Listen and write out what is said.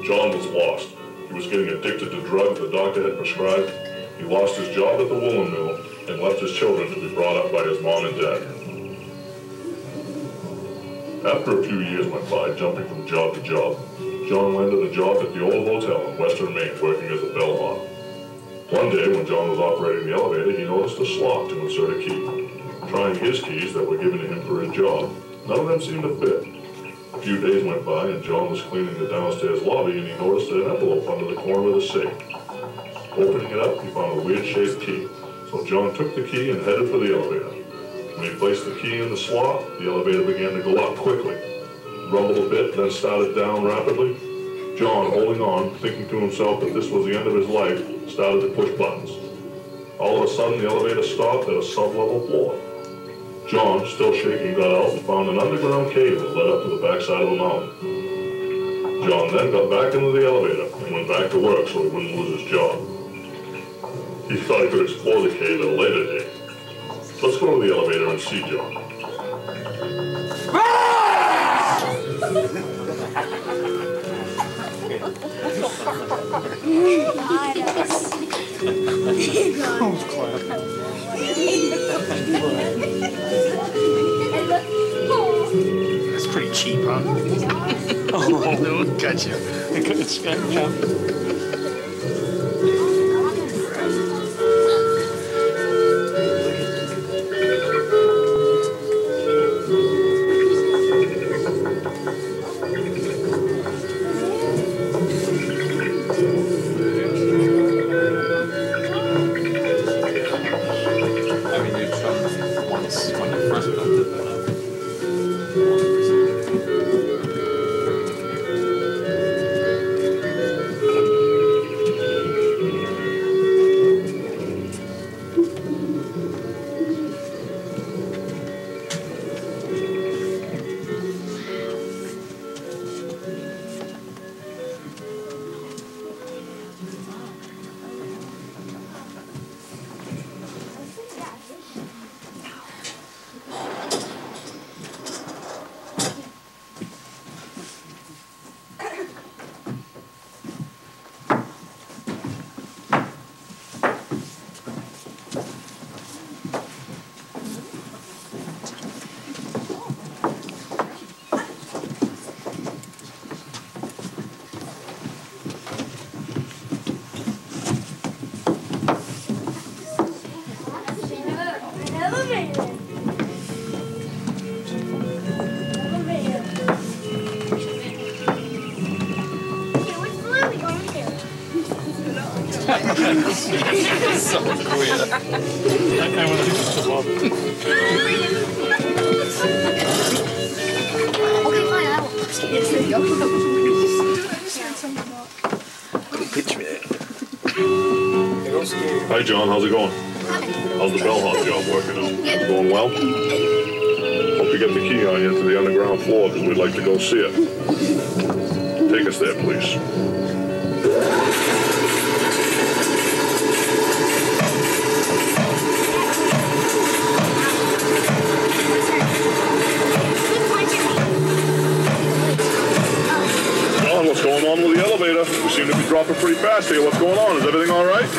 John was lost. He was getting addicted to drugs the doctor had prescribed. He lost his job at the woolen mill and left his children to be brought up by his mom and dad. After a few years went by, jumping from job to job, John landed a job at the old hotel in Western Maine working as a bellhop. One day, when John was operating the elevator, he noticed a slot to insert a key. Trying his keys that were given to him for his job, none of them seemed to fit. A few days went by and John was cleaning the downstairs lobby and he noticed an envelope under the corner of the safe. Opening it up, he found a weird-shaped key, so John took the key and headed for the elevator. When he placed the key in the slot, the elevator began to go up quickly. It rumbled a bit, then started down rapidly. John, holding on, thinking to himself that this was the end of his life, started to push buttons. All of a sudden, the elevator stopped at a sub-level floor. John, still shaking, got out and found an underground cave that led up to the backside of a mountain. John then got back into the elevator and went back to work so he wouldn't lose his job. He thought he could explore the cave at a later date. Let's go to the elevator and see John. That's pretty cheap, huh? Oh, no, gotcha. Yeah. So weird. I want to just love it. Okay, fine, I will. Yes, there you go. Picture it. Hi John, how's it going? How's the bellhop job working out? Going well? Hope you get the key on you to the underground floor because we'd like to go see it. Take us there, please. John, what's going on with the elevator? We seem to be dropping pretty fast here. What's going on? Is everything all right?